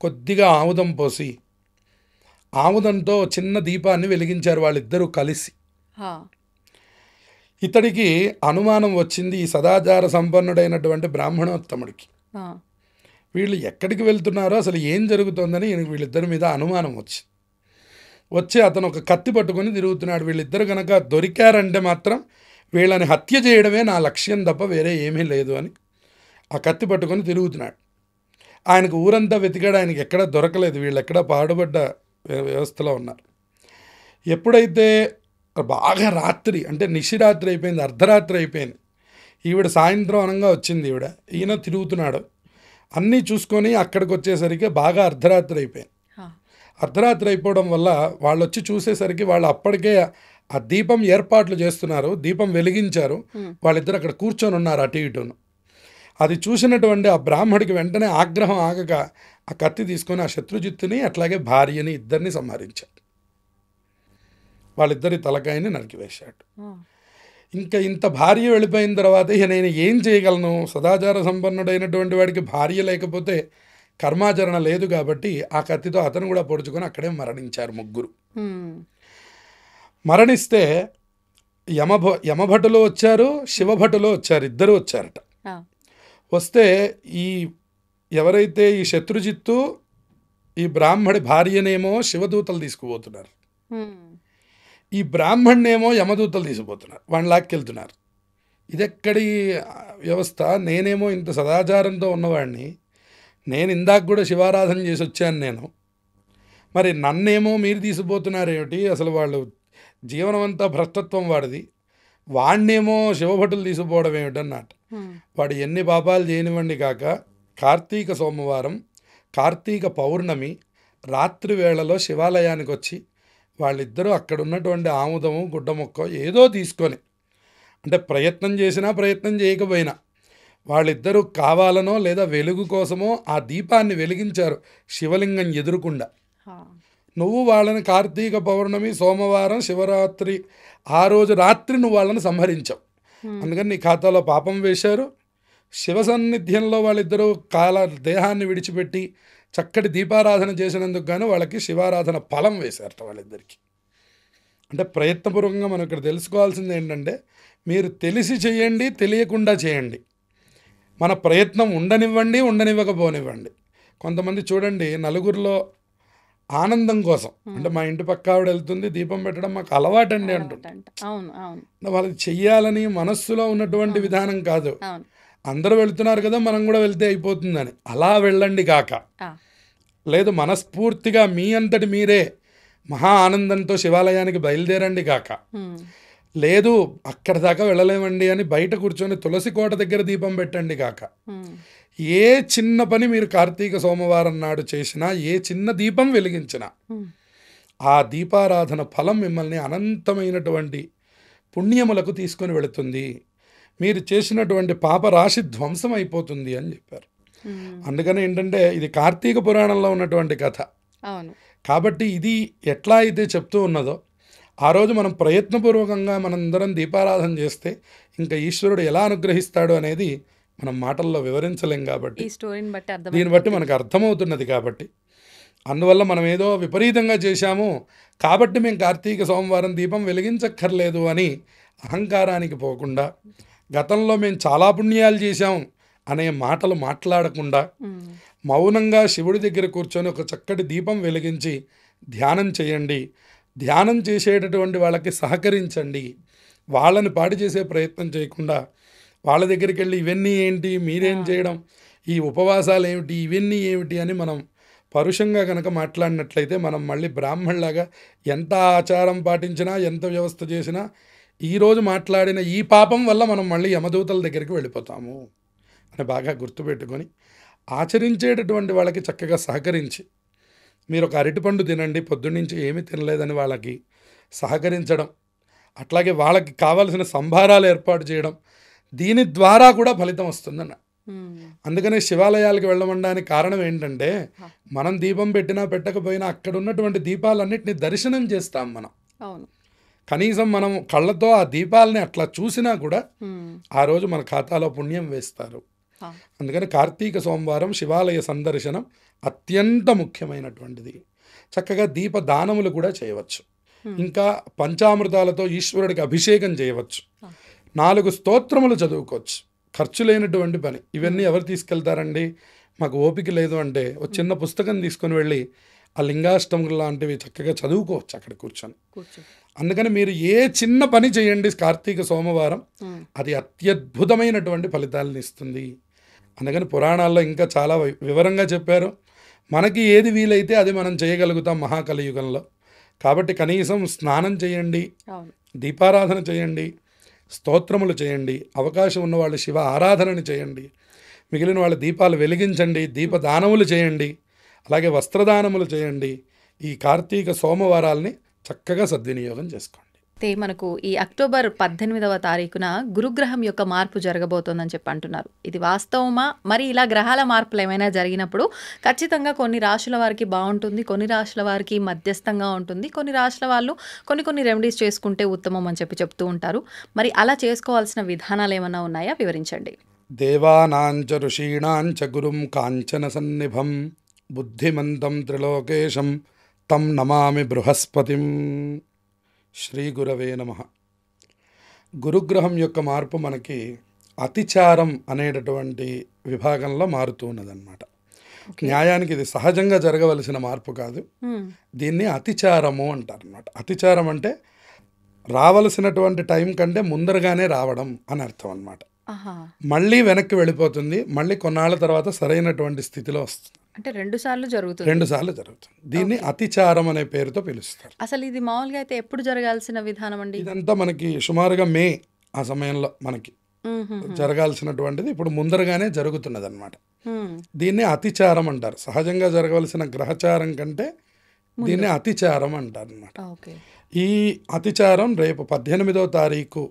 కొద్దిగా ఆముదం పోసి, ఆముదంతో చిన్న దీపాన్ని వెలిగించారు వాళ్ళిద్దరూ కలిసి. ఇతడికి అనుమానం వచ్చింది, ఈ సదాచార సంపన్నుడైనటువంటి బ్రాహ్మణోత్తముడికి వీళ్ళు ఎక్కడికి వెళ్తున్నారో, అసలు ఏం జరుగుతుందని వీళ్ళిద్దరి మీద అనుమానం వచ్చి అతను ఒక కత్తి పట్టుకొని తిరుగుతున్నాడు. వీళ్ళిద్దరు కనుక దొరికారంటే మాత్రం వీళ్ళని హత్య చేయడమే నా లక్ష్యం తప్ప వేరే ఏమీ లేదు అని ఆ కత్తి పట్టుకొని తిరుగుతున్నాడు. ఆయనకు ఊరంతా వెతికాడు, ఆయనకి ఎక్కడా దొరకలేదు. వీళ్ళు ఎక్కడా పాడుబడ్డ వ్యవస్థలో ఉన్నారు. ఎప్పుడైతే బాగా రాత్రి అంటే నిశిరాత్రి అయిపోయింది, అర్ధరాత్రి అయిపోయింది, ఈవిడ సాయంత్రం అనంగా వచ్చింది. ఈయన తిరుగుతున్నాడు. అన్నీ చూసుకొని అక్కడికి వచ్చేసరికి బాగా అర్ధరాత్రి అయిపోయింది. అర్ధరాత్రి అయిపోవడం వల్ల వాళ్ళు వచ్చి చూసేసరికి వాళ్ళు అప్పటికే ఆ దీపం ఏర్పాట్లు చేస్తున్నారు, దీపం వెలిగించారు. వాళ్ళిద్దరు అక్కడ కూర్చొని ఉన్నారు అటు ఇటును. అది చూసినటువంటి ఆ బ్రాహ్మడికి వెంటనే ఆగ్రహం ఆగక ఆ కత్తి తీసుకొని ఆ శత్రుజిత్తుని అట్లాగే భార్యని ఇద్దరిని సంహరించాడు. వాళ్ళిద్దరి తలకాయని నరికివేశాడు. ఇంకా ఇంత భార్య వెళ్ళిపోయిన తర్వాత ఇక నేను ఏం చేయగలను? సదాచార సంపన్నుడైనటువంటి వాడికి భార్య లేకపోతే కర్మాచరణ లేదు కాబట్టి ఆ కత్తితో అతను కూడా పొడుచుకొని అక్కడే మరణించారు ముగ్గురు. మరణిస్తే యమభటులు వచ్చారు, శివభటులు వచ్చారు, ఇద్దరు వచ్చారట. వస్తే ఈ ఎవరైతే ఈ శత్రుజిత్తు ఈ బ్రాహ్మడి భార్యనేమో శివదూతలు తీసుకుపోతున్నారు, ఈ బ్రాహ్మణ్ణేమో యమదూతలు తీసుకుపోతున్నారు, వాడిని లాక్కెళ్తున్నారు. ఇదెక్కడి వ్యవస్థ? నేనేమో ఇంత సదాచారంతో ఉన్నవాడిని, నేను ఇందాక కూడా శివారాధన చేసి వచ్చాను నేను, మరి నన్నేమో మీరు తీసుకుపోతున్నారేమిటి? అసలు వాళ్ళు జీవనం అంతా భ్రష్టత్వం వాడిది, వాడినేమో శివభటులు తీసుకుపోవడం ఏమిటన్నట్ట. వాడు ఎన్ని పాపాలు చేయనివ్వండి కాక కార్తీక సోమవారం, కార్తీక పౌర్ణమి రాత్రి వేళలో శివాలయానికి వచ్చి వాళ్ళిద్దరూ అక్కడ ఉన్నటువంటి ఆముదము గుడ్డ మొక్క ఏదో తీసుకొని, అంటే ప్రయత్నం చేసినా ప్రయత్నం చేయకపోయినా వాళ్ళిద్దరూ కావాలనో లేదా వెలుగు కోసమో ఆ దీపాన్ని వెలిగించారు శివలింగం ఎదురుకుండా. నువ్వు వాళ్ళని కార్తీక పౌర్ణమి, సోమవారం, శివరాత్రి ఆ రోజు రాత్రి నువ్వు వాళ్ళని సంహరించావు. అందుకని నీ ఖాతాలో పాపం వేశారు. శివ సన్నిధ్యంలో వాళ్ళిద్దరూ దేహాన్ని విడిచిపెట్టి చక్కటి దీపారాధన చేసినందుకు గాను వాళ్ళకి శివారాధన ఫలం వేశారట వాళ్ళిద్దరికి. అంటే ప్రయత్నపూర్వకంగా మనం ఇక్కడ తెలుసుకోవాల్సింది ఏంటంటే, మీరు తెలిసి చేయండి, తెలియకుండా చేయండి. మన ప్రయత్నం ఉండనివ్వండి, ఉండనివ్వకపోనివ్వండి. కొంతమంది చూడండి, నలుగురిలో ఆనందం కోసం అంటే మా ఇంటి పక్క ఆవిడ వెళ్తుంది, దీపం పెట్టడం మాకు అలవాటండి అంటుంది. వాళ్ళకి చెయ్యాలని మనస్సులో ఉన్నటువంటి విధానం కాదు, అందరూ వెళ్తున్నారు కదా మనం కూడా వెళ్తే అయిపోతుందని. అలా వెళ్ళండి కాక, లేదు మనస్ఫూర్తిగా మీ అంతటి మీరే మహా ఆనందంతో శివాలయానికి బయలుదేరండి కాక, లేదు అక్కడ దాకా వెళ్ళలేమండి అని బయట కూర్చొని తులసి కోట దగ్గర దీపం పెట్టండి కాక, ఏ చిన్న పని మీరు కార్తీక సోమవారం నాడు చేసినా, ఏ చిన్న దీపం వెలిగించినా ఆ దీపారాధన ఫలం మిమ్మల్ని అనంతమైనటువంటి పుణ్యములకు తీసుకొని వెళుతుంది. మీరు చేసినటువంటి పాపరాశి ధ్వంసం అయిపోతుంది అని చెప్పారు. అందుకని ఏంటంటే ఇది కార్తీక పురాణంలో ఉన్నటువంటి కథ కాబట్టి ఇది ఎట్లా అయితే చెప్తూ ఉన్నదో, ఆ రోజు మనం ప్రయత్నపూర్వకంగా మనందరం దీపారాధన చేస్తే ఇంకా ఈశ్వరుడు ఎలా అనుగ్రహిస్తాడు అనేది మనం మాటల్లో వివరించలేం. కాబట్టి దీన్ని బట్టి మనకు అర్థమవుతున్నది. కాబట్టి అందువల్ల మనం ఏదో విపరీతంగా చేశాము కాబట్టి మేము కార్తీక సోమవారం దీపం వెలిగించక్కర్లేదు అని అహంకారానికి పోకుండా, గతంలో మేము చాలా పుణ్యాలు చేశాం అనే మాటలు మాట్లాడకుండా మౌనంగా శివుడి దగ్గర కూర్చొని ఒక చక్కటి దీపం వెలిగించి ధ్యానం చేయండి. ధ్యానం చేసేటటువంటి వాళ్ళకి సహకరించండి. వాళ్ళని పాడు చేసే ప్రయత్నం చేయకుండా వాళ్ళ దగ్గరికి వెళ్ళి ఇవన్నీ ఏంటి, మీరేం చేయడం, ఈ ఉపవాసాలు ఏమిటి, ఇవన్నీ ఏమిటి అని మనం పరుషంగా కనుక మాట్లాడినట్లయితే మనం మళ్ళీ బ్రాహ్మణులాగా ఎంత ఆచారం పాటించినా, ఎంత వ్యవస్థ చేసినా, ఈరోజు మాట్లాడిన ఈ పాపం వల్ల మనం మళ్ళీ యమదూతల దగ్గరికి వెళ్ళిపోతాము అని బాగా గుర్తుపెట్టుకొని ఆచరించేటటువంటి వాళ్ళకి చక్కగా సహకరించి, మీరు ఒక అరటిపండు తినండి పొద్దున్నుంచి ఏమీ తినలేదని వాళ్ళకి సహకరించడం, అట్లాగే వాళ్ళకి కావాల్సిన సంభారాలు ఏర్పాటు చేయడం, దీని ద్వారా కూడా ఫలితం వస్తుందన్న. అందుకనే శివాలయాలకు వెళ్ళమనడానికి కారణం ఏంటంటే, మనం దీపం పెట్టినా పెట్టకపోయినా అక్కడ ఉన్నటువంటి దీపాలన్నిటిని దర్శనం చేస్తాం మనం. కనీసం మనం కళ్ళతో ఆ దీపాలని అట్లా చూసినా కూడా ఆ రోజు మన ఖాతాలో పుణ్యం వేస్తారు. అందుకని కార్తీక సోమవారం శివాలయ సందర్శనం అత్యంత ముఖ్యమైనటువంటిది. చక్కగా దీప దానములు కూడా చేయవచ్చు. ఇంకా పంచామృతాలతో ఈశ్వరుడికి అభిషేకం చేయవచ్చు. 4 స్తోత్రములు చదువుకోవచ్చు. ఖర్చు లేనటువంటి పని. ఇవన్నీ ఎవరు తీసుకెళ్తారండి? మాకు ఓపిక లేదు అంటే ఒక చిన్న పుస్తకం తీసుకొని వెళ్ళి ఆ లింగాష్టములు లాంటివి చక్కగా చదువుకోవచ్చు అక్కడ కూర్చొని. అందుకని మీరు ఏ చిన్న పని చేయండి కార్తీక సోమవారం, అది అత్యద్భుతమైనటువంటి ఫలితాలను ఇస్తుంది. అందుకని పురాణాల్లో ఇంకా చాలా వివరంగా చెప్పారు. మనకి ఏది వీలైతే అది మనం చేయగలుగుతాం మహాకలియుగంలో. కాబట్టి కనీసం స్నానం చేయండి, దీపారాధన చేయండి, స్తోత్రములు చేయండి, అవకాశం ఉన్న వాళ్ళు శివ ఆరాధనని చేయండి, మిగిలిన వాళ్ళ దీపాలు వెలిగించండి, దీపదానములు చేయండి, అలాగే వస్త్రదానములు చేయండి. ఈ కార్తీక సోమవారాల్ని చక్కగా సద్వినియోగం చేసుకోండి. మనకు ఈ అక్టోబర్ 18వ తారీఖున గురుగ్రహం యొక్క మార్పు జరగబోతోందని చెప్పి అంటున్నారు. ఇది వాస్తవమా? మరి ఇలా గ్రహాల మార్పులు ఏమైనా జరిగినప్పుడు ఖచ్చితంగా కొన్ని రాశుల వారికి బాగుంటుంది, కొన్ని రాశుల వారికి మధ్యస్థంగా ఉంటుంది, కొన్ని రాశుల వాళ్ళు కొన్ని రెమెడీస్ చేసుకుంటే ఉత్తమం అని చెప్పి చెప్తూ ఉంటారు. మరి అలా చేసుకోవాల్సిన విధానాలు ఏమైనా ఉన్నాయా? వివరించండి. దేవానాంచ ఋషీణాంచ గురుం కాంచన సన్నిభం బుద్ధిమంతం త్రిలోకేశం తం నమామి బృహస్పతిం. శ్రీ గురవే నమః. గురుగ్రహం యొక్క మార్పు మనకి అతిచారం అనేటటువంటి విభాగంలో మారుతూ ఉన్నదన్నమాట. న్యాయానికి ఇది సహజంగా జరగవలసిన మార్పు కాదు. దీన్ని అతిచారము అంటారు అన్నమాట. అతిచారం అంటే రావలసినటువంటి టైం కంటే ముందరగానే రావడం అని అర్థం అన్నమాట. మళ్ళీ వెనక్కి వెళ్ళిపోతుంది, మళ్ళీ కొన్నాళ్ళ తర్వాత సరైనటువంటి స్థితిలో వస్తుంది. అంటే 2 సార్లు జరుగుతుంది. 2 సార్లు జరుగుతుంది. దీన్ని అతిచారం అనే పేరుతో పిలుస్తారు. అసలు ఇది మామూలుగా అయితే ఎప్పుడు జరగాల్సిన విధానం అండి? ఇదంతా మనకి సుమారుగా మే ఆ సమయంలో మనకి జరగాల్సినటువంటిది ఇప్పుడు ముందరగానే జరుగుతున్నది అనమాట. దీన్ని అతిచారం అంటారు. సహజంగా జరగవలసిన గ్రహచారం కంటే దీన్ని అతిచారం అంటారు అనమాట. ఈ అతిచారం రేపు 18వ తారీఖు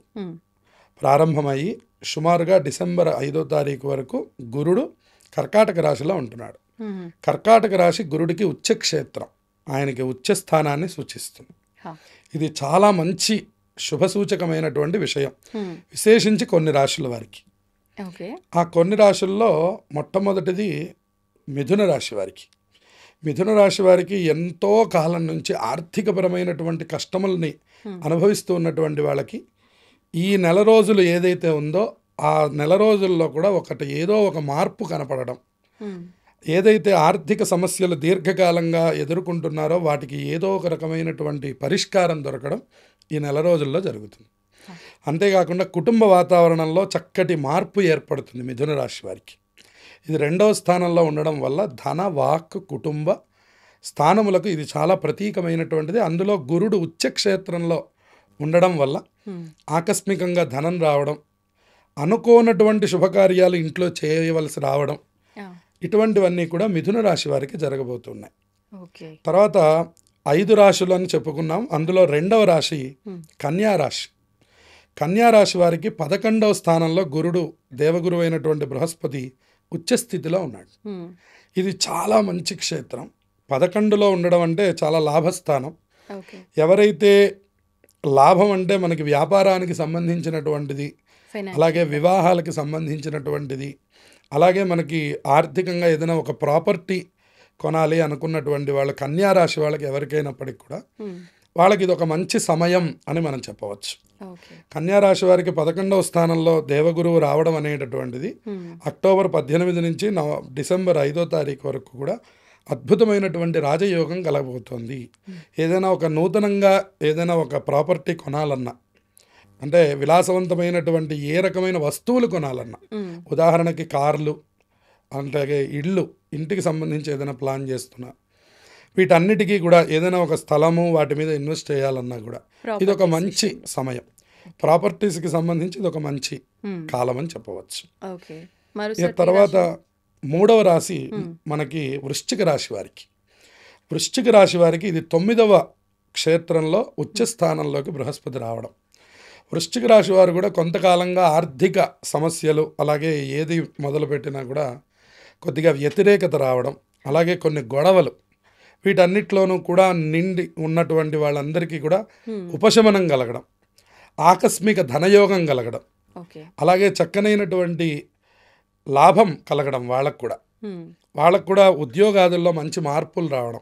ప్రారంభమయ్యి సుమారుగా డిసెంబర్ 5వ తారీఖు వరకు గురుడు కర్కాటక రాశిలో ఉంటున్నాడు. కర్కాటక రాశి గురుడికి ఉచ్చక్షేత్రం, ఆయనకి ఉచ్చ స్థానాన్ని సూచిస్తుంది. ఇది చాలా మంచి శుభసూచకమైనటువంటి విషయం, విశేషించి కొన్ని రాశుల వారికి. ఆ కొన్ని రాశుల్లో మొట్టమొదటిది మిథున రాశి వారికి. మిథున రాశి వారికి ఎంతో కాలం నుంచి ఆర్థికపరమైనటువంటి కష్టముల్ని అనుభవిస్తూ ఉన్నటువంటి వాళ్ళకి ఈ నెల రోజులు ఏదైతే ఉందో ఆ నెల రోజుల్లో కూడా ఏదో ఒక మార్పు కనపడడం, ఏదైతే ఆర్థిక సమస్యలు దీర్ఘకాలంగా ఎదుర్కొంటున్నారో వాటికి ఏదో ఒక రకమైనటువంటి పరిష్కారం దొరకడం ఈ నెల రోజుల్లో జరుగుతుంది. అంతేకాకుండా కుటుంబ వాతావరణంలో చక్కటి మార్పు ఏర్పడుతుంది మిథున రాశి వారికి. ఇది 2వ స్థానంలో ఉండడం వల్ల ధన, వాక్, కుటుంబ స్థానములకు ఇది చాలా ప్రతీకమైనటువంటిది. అందులో గురుడు ఉచ్చక్షేత్రంలో ఉండడం వల్ల ఆకస్మికంగా ధనం రావడం, అనుకోనటువంటి శుభకార్యాలు ఇంట్లో చేయవలసి రావడం, ఇటువంటివన్నీ కూడా మిథున రాశి వారికి జరగబోతున్నాయి. తర్వాత 5 రాశులు అని చెప్పుకున్నాం. అందులో 2వ రాశి కన్యా రాశి. కన్యా రాశి వారికి 11వ స్థానంలో గురుడు, దేవగురువు అయినటువంటి బృహస్పతి ఉచ్చస్థితిలో ఉన్నాడు. ఇది చాలా మంచి క్షేత్రం. 11లో ఉండడం అంటే చాలా లాభస్థానం. ఎవరైతే లాభం అంటే మనకి వ్యాపారానికి సంబంధించినటువంటిది, అలాగే వివాహాలకి సంబంధించినటువంటిది, అలాగే మనకి ఆర్థికంగా ఏదైనా ఒక ప్రాపర్టీ కొనాలి అనుకున్నటువంటి వాళ్ళు కన్యా రాశి వాళ్ళకి ఎవరికైనప్పటికీ కూడా వాళ్ళకి ఇది ఒక మంచి సమయం అని మనం చెప్పవచ్చు. కన్యా రాశి వారికి 11వ స్థానంలో దేవగురువు రావడం అనేటటువంటిది అక్టోబర్ 18 నుంచి డిసెంబర్ 5వ తారీఖు వరకు కూడా అద్భుతమైనటువంటి రాజయోగం కలగబోతోంది. ఏదైనా ఒక నూతనంగా ఏదైనా ఒక ప్రాపర్టీ కొనాలన్నా, అంటే విలాసవంతమైనటువంటి ఏ రకమైన వస్తువులు కొనాలన్నా, ఉదాహరణకి కార్లు, అలాగే ఇళ్ళు, ఇంటికి సంబంధించి ఏదైనా ప్లాన్ చేస్తున్నా, వీటన్నిటికీ కూడా ఏదైనా ఒక స్థలము వాటి మీద ఇన్వెస్ట్ చేయాలన్నా కూడా ఇది ఒక మంచి సమయం. ప్రాపర్టీస్కి సంబంధించి ఇది ఒక మంచి కాలం అని చెప్పవచ్చు. తర్వాత 3వ రాశి మనకి వృశ్చిక రాశి వారికి. వృశ్చిక రాశి వారికి ఇది 9వ క్షేత్రంలో ఉచ్చ స్థానంలోకి బృహస్పతి రావడం. వృశ్చిక రాశి వారు కూడా కొంతకాలంగా ఆర్థిక సమస్యలు, అలాగే ఏది మొదలుపెట్టినా కూడా కొద్దిగా వ్యతిరేకత రావడం, అలాగే కొన్ని గొడవలు, వీటన్నిటిలోనూ కూడా నిండి ఉన్నటువంటి వాళ్ళందరికీ కూడా ఉపశమనం కలగడం, ఆకస్మిక ధనయోగం కలగడం, అలాగే చక్కనైనటువంటి లాభం కలగడం, వాళ్ళకు కూడా ఉద్యోగాదుల్లో మంచి మార్పులు రావడం,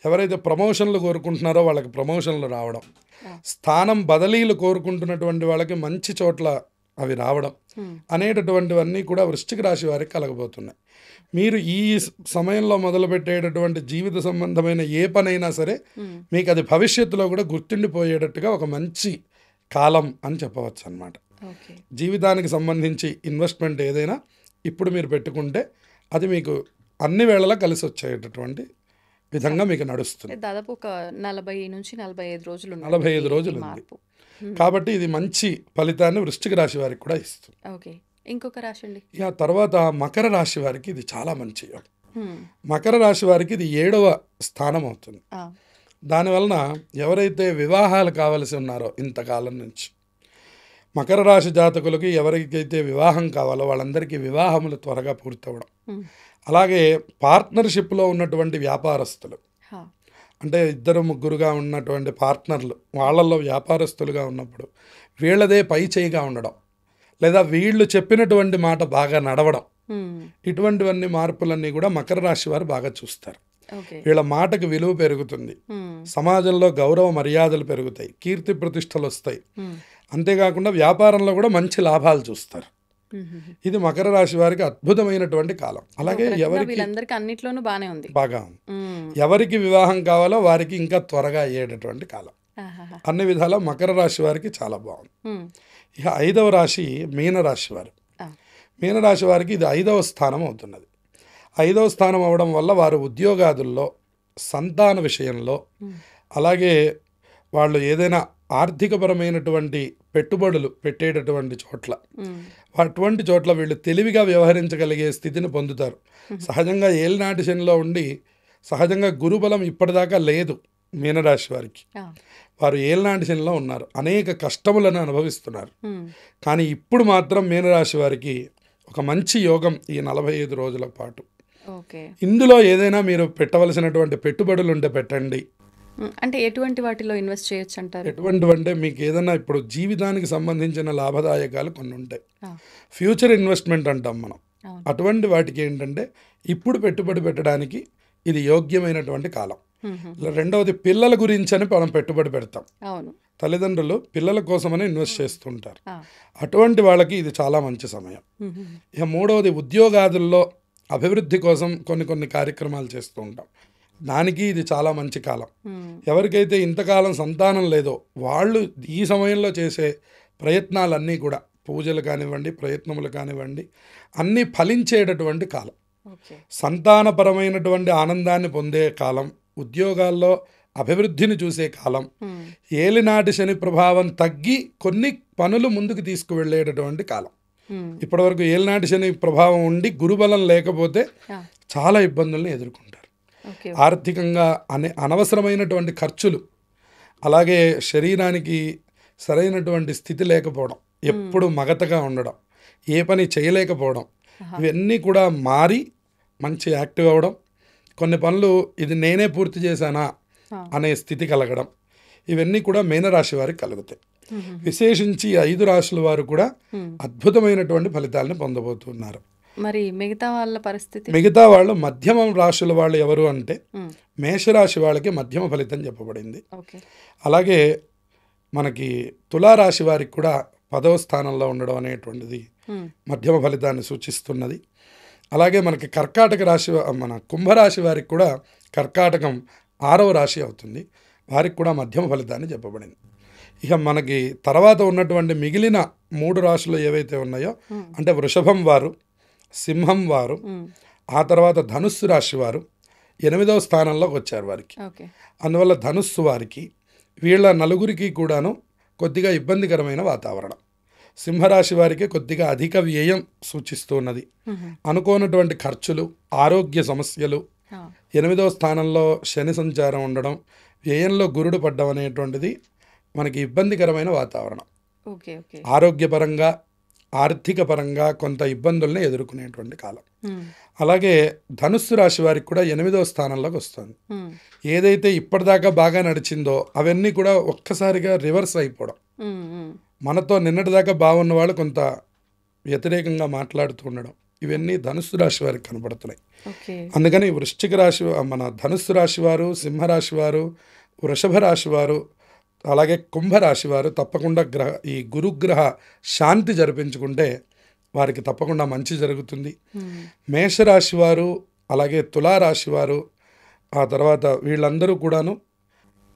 ఎవరైతే ప్రమోషన్లు కోరుకుంటున్నారో వాళ్ళకి ప్రమోషన్లు రావడం, స్థానం బదిలీలు కోరుకుంటున్నటువంటి వాళ్ళకి మంచి చోట్ల అవి రావడం అనేటటువంటివన్నీ కూడా వృశ్చిక రాశి వారికి కలగబోతున్నాయి. మీరు ఈ సమయంలో మొదలుపెట్టేటటువంటి జీవిత సంబంధమైన ఏ పనైనా సరే మీకు అది భవిష్యత్తులో కూడా గుర్తుండిపోయేటట్టుగా ఒక మంచి కాలం అని చెప్పవచ్చు అన్నమాట. జీవితానికి సంబంధించి ఇన్వెస్ట్మెంట్ ఏదైనా ఇప్పుడు మీరు పెట్టుకుంటే అది మీకు అన్ని వేళలా కలిసి వచ్చేటటువంటి విధంగా మీకు నడుస్తుంది. దాదాపు ఒక 40 నుంచి 45 రోజులు 45 రోజులు ఉంది కాబట్టి ఇది మంచి ఫలితాన్ని వృశ్చిక రాశి వారికి కూడా ఇస్తుంది. ఇంకొక రాశి అండి. ఇక తర్వాత మకర రాశి వారికి ఇది చాలా మంచి యోగం. మకర రాశి వారికి ఇది 7వ స్థానం అవుతుంది. దానివలన ఎవరైతే వివాహాలు కావలసి ఉన్నారో ఇంతకాలం నుంచి, మకర రాశి జాతకులకి ఎవరికైతే వివాహం కావాలో వాళ్ళందరికీ వివాహములు త్వరగా పూర్తవడం, అలాగే పార్ట్నర్షిప్లో ఉన్నటువంటి వ్యాపారస్తులు, అంటే 2-3గా ఉన్నటువంటి పార్ట్నర్లు, వాళ్ళల్లో వ్యాపారస్తులుగా ఉన్నప్పుడు వీళ్ళదే పై చేయిగా ఉండడం, లేదా వీళ్ళు చెప్పినటువంటి మాట బాగా నడవడం, ఇటువంటివన్నీ మార్పులన్నీ కూడా మకర రాశి వారు బాగా చూస్తారు. వీళ్ళ మాటకు విలువ పెరుగుతుంది, సమాజంలో గౌరవ మర్యాదలు పెరుగుతాయి, కీర్తి ప్రతిష్టలు వస్తాయి, అంతేకాకుండా వ్యాపారంలో కూడా మంచి లాభాలు చూస్తారు. ఇది మకర రాశి వారికి అద్భుతమైనటువంటి కాలం. అలాగే ఎవరికి అన్నిట్లోనూ బాగానే ఉంది, బాగా ఉంది. ఎవరికి వివాహం కావాలో వారికి ఇంకా త్వరగా అయ్యేటటువంటి కాలం. అన్ని విధాలా మకర రాశి వారికి చాలా బాగుంది. ఇక 5వ రాశి మీనరాశి వారు. మీనరాశి వారికి ఇది 5వ స్థానం అవుతున్నది. 5వ స్థానం అవడం వల్ల వారు ఉద్యోగాదుల్లో, సంతాన విషయంలో, అలాగే వాళ్ళు ఏదైనా ఆర్థికపరమైనటువంటి పెట్టుబడులు పెట్టేటటువంటి చోట్ల, అటువంటి చోట్ల వీళ్ళు తెలివిగా వ్యవహరించగలిగే స్థితిని పొందుతారు. సహజంగా ఏలినాటి శనిలో ఉండి సహజంగా గురుబలం ఇప్పటిదాకా లేదు, మీనరాశి వారికి. ఆ. వారు ఏలినాటి శనిలో ఉన్నారు, అనేక కష్టములను అనుభవిస్తున్నారు. ఉమ్. కానీ ఇప్పుడు మాత్రం మీనరాశి వారికి ఒక మంచి యోగం ఈ 45 రోజుల పాటు. ఓకే. ఇందులో ఏదైనా మీరు పెట్టవలసినటువంటి పెట్టుబడులు ఉంటే పెట్టండి. అంటే ఎటువంటి వాటిలో ఇన్వెస్ట్ చేయొచ్చు అంటారు? ఎటువంటివంటే మీకు ఏదైనా ఇప్పుడు జీవితానికి సంబంధించిన లాభదాయకాలు కొన్ని ఉంటాయి, ఆ. ఫ్యూచర్ ఇన్వెస్ట్మెంట్ అంటాం మనం. అవును. అటువంటి వాటికి ఏంటంటే ఇప్పుడు పెట్టుబడి పెట్టడానికి ఇది యోగ్యమైనటువంటి కాలం. రెండవది పిల్లల గురించి అని మనం పెట్టుబడి పెడతాం. అవును. తల్లిదండ్రులు పిల్లల కోసమని ఇన్వెస్ట్ చేస్తుంటారు. ఆ. అటువంటి వాళ్ళకి ఇది చాలా మంచి సమయం. ఇక మూడవది ఉద్యోగాదుల్లో అభివృద్ధి కోసం కొన్ని కార్యక్రమాలు చేస్తూ ఉంటాం, దానికి ఇది చాలా మంచి కాలం. ఎవరికైతే ఇంతకాలం సంతానం లేదో వాళ్ళు ఈ సమయంలో చేసే ప్రయత్నాలన్నీ కూడా, పూజలు కానివ్వండి, ప్రయత్నములు కానివ్వండి, అన్నీ ఫలించేటటువంటి కాలం. ఓకే. సంతానపరమైనటువంటి ఆనందాన్ని పొందే కాలం, ఉద్యోగాల్లో అభివృద్ధిని చూసే కాలం, ఏలినాటి శని ప్రభావం తగ్గి కొన్ని పనులు ముందుకు తీసుకువెళ్ళేటటువంటి కాలం. ఇప్పటివరకు ఏలినాటి శని ప్రభావం ఉండి గురుబలం లేకపోతే చాలా ఇబ్బందులను ఎదుర్కొంటారు. ఓకే. ఆర్థికంగా అనవసరమైనటువంటి ఖర్చులు, అలాగే శరీరానికి సరైనటువంటి స్థితి లేకపోవడం, ఎప్పుడు మగతగా ఉండడం, ఏ పని చేయలేకపోవడం, ఇవన్నీ కూడా మారి మంచి యాక్టివ్ అవ్వడం, కొన్ని పనులు ఇది నేనే పూర్తి చేశానా అనే స్థితి కలగడం, ఇవన్నీ కూడా మీనరాశి వారికి కలుగుతాయి. విశేషించి 5 రాశుల వారు కూడా అద్భుతమైనటువంటి ఫలితాలను పొందబోతున్నారు. మరి మిగతా వాళ్ళ పరిస్థితి? మిగతా వాళ్ళు మధ్యమ రాశుల వాళ్ళు ఎవరు అంటే మేషరాశి వాళ్ళకి మధ్యమ ఫలితం చెప్పబడింది. ఓకే. అలాగే మనకి తులారాశి వారికి కూడా 10వ స్థానంలో ఉండడం అనేటువంటిది మధ్యమ ఫలితాన్ని సూచిస్తున్నది. అలాగే మనకి కర్కాటక రాశి, మన కుంభరాశి వారికి కూడా కర్కాటకం 6వ రాశి అవుతుంది, వారికి కూడా మధ్యమ ఫలితాన్ని చెప్పబడింది. ఇక మనకి తర్వాత ఉన్నటువంటి మిగిలిన 3 రాశులు ఏవైతే ఉన్నాయో అంటే వృషభం వారు, సింహం వారు, ఆ తర్వాత ధనుస్సు రాశి వారు 8వ స్థానంలోకి వచ్చారు వారికి. అందువల్ల ధనుస్సు వారికి, వీళ్ళ నలుగురికి కూడాను కొద్దిగా ఇబ్బందికరమైన వాతావరణం. సింహరాశి వారికి కొద్దిగా అధిక వ్యయం సూచిస్తున్నది, అనుకోనటువంటి ఖర్చులు, ఆరోగ్య సమస్యలు, 8వ స్థానంలో శని సంచారం ఉండడం, వ్యయంలో గురుడు పడ్డం అనేటువంటిది మనకి ఇబ్బందికరమైన వాతావరణం. ఆరోగ్యపరంగా, ఆర్థిక పరంగా కొంత ఇబ్బందుల్ని ఎదుర్కొనేటువంటి కాలం. అలాగే ధనుస్సు రాశి వారికి కూడా 8వ స్థానంలోకి వస్తుంది. ఏదైతే ఇప్పటిదాకా బాగా నడిచిందో అవన్నీ కూడా ఒక్కసారిగా రివర్స్ అయిపోవడం, మనతో నిన్నటిదాకా బాగున్న వాళ్ళు కొంత వ్యతిరేకంగా మాట్లాడుతూ ఉండడం, ఇవన్నీ ధనుస్సు రాశి వారికి కనబడుతున్నాయి. అందుకని వృశ్చిక రాశి, మన ధనుస్సు రాశి వారు, సింహరాశి వారు, వృషభ రాశి వారు, అలాగే కుంభరాశి వారు తప్పకుండా ఈ గురుగ్రహ శాంతి జరిపించుకుంటే వారికి తప్పకుండా మంచి జరుగుతుంది. మేషరాశి వారు, అలాగే తులారాశి వారు, ఆ తర్వాత వీళ్ళందరూ కూడాను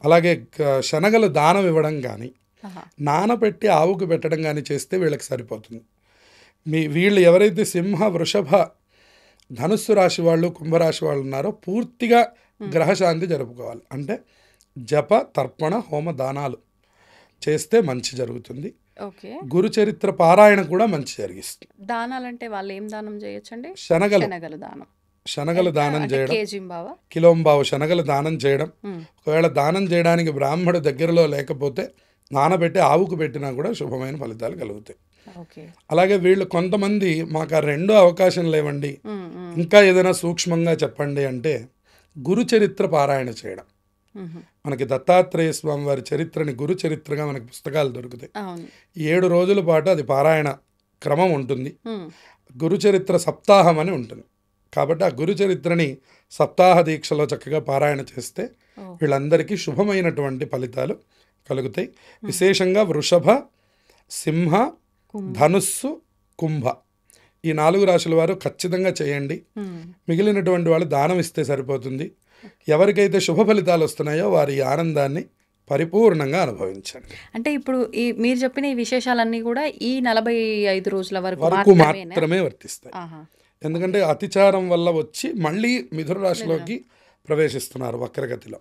అలాగే శనగలు దానం ఇవ్వడం కానీ, నానబెట్టి ఆవుకు పెట్టడం కానీ చేస్తే వీళ్ళకి సరిపోతుంది. వీళ్ళు ఎవరైతే సింహ, వృషభ, ధనుస్సు రాశి వాళ్ళు, కుంభరాశి వాళ్ళు ఉన్నారో పూర్తిగా గ్రహశాంతి జరుపుకోవాలి. అంటే జప, తర్పణ, హోమ దానాలు చేస్తే మంచి జరుగుతుంది. గురు చరిత్ర పారాయణ కూడా మంచి జరిగిస్తుంది. దానాలంటే వాళ్ళు ఏం దానం చేయొచ్చండి? శనగలు దానం చేయడం, కిలోంబావు శనగలు దానం చేయడం. ఒకవేళ దానం చేయడానికి బ్రాహ్మడు దగ్గరలో లేకపోతే నానబెట్టి ఆవుకు పెట్టినా కూడా శుభమైన ఫలితాలు కలుగుతాయి. అలాగే వీళ్ళు కొంతమంది మాకు ఆ 2 అవకాశం లేవండి, ఇంకా ఏదైనా సూక్ష్మంగా చెప్పండి అంటే గురు చరిత్ర పారాయణ చేయడం. మనకి దత్తాత్రేయ స్వామి వారి చరిత్రని గురు చరిత్రగా మనకి పుస్తకాలు దొరుకుతాయి. 7 రోజుల పాటు అది పారాయణ క్రమం ఉంటుంది. గురు చరిత్ర సప్తాహం అని ఉంటుంది. కాబట్టి ఆ గురు చరిత్రని సప్తాహ దీక్షలో చక్కగా పారాయణ చేస్తే వీళ్ళందరికీ శుభమైనటువంటి ఫలితాలు కలుగుతాయి. విశేషంగా వృషభ, సింహ, ధనుస్సు, కుంభ ఈ 4 రాశుల వారు ఖచ్చితంగా చేయండి. మిగిలినటువంటి వాళ్ళు దానం ఇస్తే సరిపోతుంది. ఎవరికైతే శుభ ఫలితాలు వస్తున్నాయో వారి ఆనందాన్ని పరిపూర్ణంగా అనుభవించండి. అంటే ఇప్పుడు మీరు చెప్పిన ఈ విశేషాలన్నీ కూడా ఈ 45 రోజుల వరకు మాత్రమే వర్తిస్తాయి. ఎందుకంటే అతిచారం వల్ల వచ్చి మళ్ళీ మిథున రాశిలోకి ప్రవేశిస్తున్నారు వక్రగతిలో.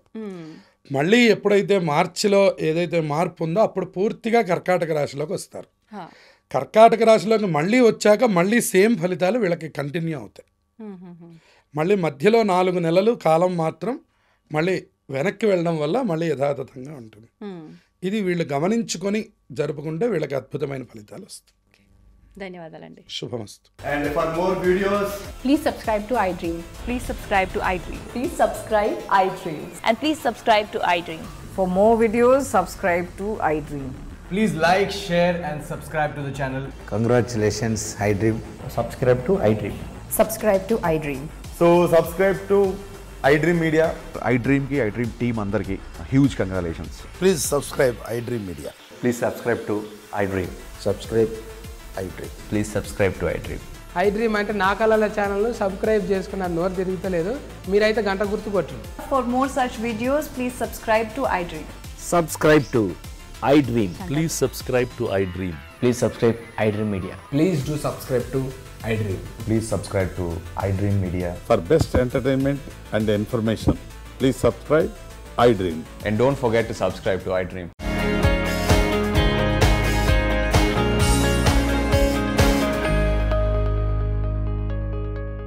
మళ్ళీ ఎప్పుడైతే మార్చిలో ఏదైతే మార్పు ఉందో అప్పుడు పూర్తిగా కర్కాటక రాశిలోకి వస్తారు. కర్కాటక రాశిలోకి మళ్ళీ వచ్చాక మళ్ళీ సేమ్ ఫలితాలు వీళ్ళకి కంటిన్యూ అవుతాయి. మళ్ళీ మధ్యలో 4 నెలలు కాలం మాత్రం మళ్ళీ వెనక్కి వెళ్ళడం వల్ల మళ్ళీ యథాతథంగా ఉంటుంది. ఇది వీళ్ళు గమనించుకొని జరుపుకుంటే వీళ్ళకి అద్భుతమైన ఫలితాలు వస్తాయి. ధన్యవాదాలండి. శుభమస్తు. And for more videos, Please subscribe to iDream. Please subscribe to iDream. Please subscribe iDream. And please subscribe to iDream. For more videos, subscribe to iDream. please like, share and subscribe to the channel. Congratulations, iDream. Subscribe to iDream. Subscribe to iDream. So subscribe to iDream Media. iDream की iDream team अंदर की huge congratulations. Please subscribe iDream Media. Please subscribe to iDream. Subscribe iDream. Please subscribe to iDream. iDream అంటే నా కళల channel subscribe చేసుకున్న నోరు తిరుగుతలేదు, మీరైతే గంట గుర్తు కొట్టండి. For more such videos, please subscribe to iDream. Subscribe to iDream. Please subscribe to iDream. Please subscribe iDream Media. Please do subscribe to iDream. Please subscribe to iDream Media. For best entertainment and information, please subscribe iDream. And don't forget to subscribe to iDream.